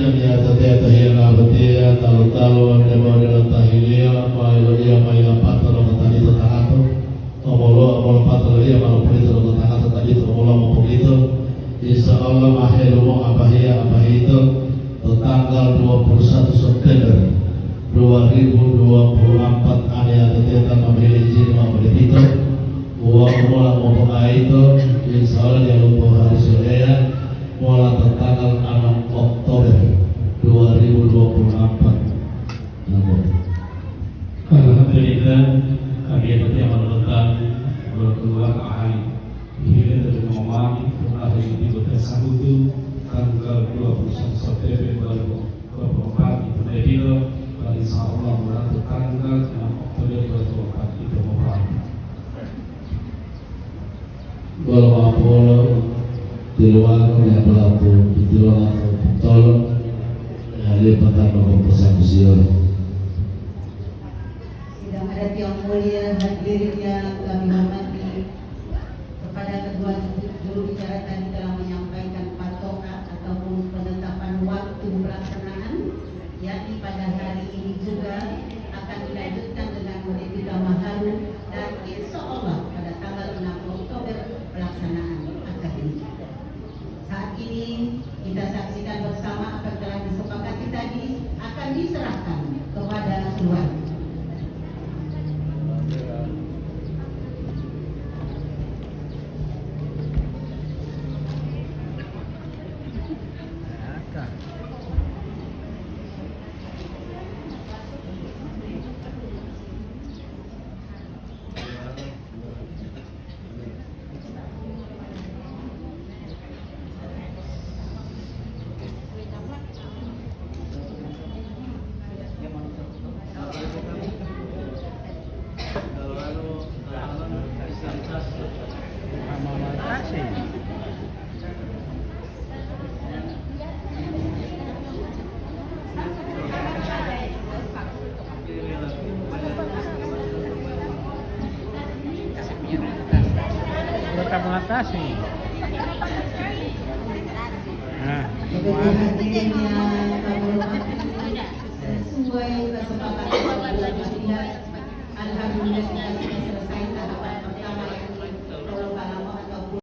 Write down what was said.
Ya tete tahiyana batia talu talu ande bawda tahilia mailo dia maila patro tadi tatato omolo omolo patro dia mailo polito tatato tadi omolo polito insyaallah mahelu mo abahia abahito tanggal 21 September 2024 area tete memilih izin memilih uang mula mau itu insyaallah dia lupa hari Senin mulai tanggal 6 Oktober 2024. Namun Alhamdulillah kami yang menonton berdua ahli hilir dari memahami ahli ini bersambut tanggal 21 September 2024 itu Nabil dan insyaallah mulai tanggal 6 Oktober 2024 itu memahami. Apolo di luar yang berlaku di luar tol hari pertama persekusian. Sidang adat yang mulia hadirin yang kami hormati, kepada kedua juru bicara tadi telah menyampaikan patokan ataupun penetapan waktu pelaksanaan, yakni pada hari ini juga akan dilanjutkan dengan wiridah mahalu dan insya Allah pada tanggal 6 Oktober pelaksanaan akad ini. Saat ini kita saksikan bersama apa yang telah disepakati tadi akan diserahkan kepada keluarga. Mengatasi. Nah, Hadirin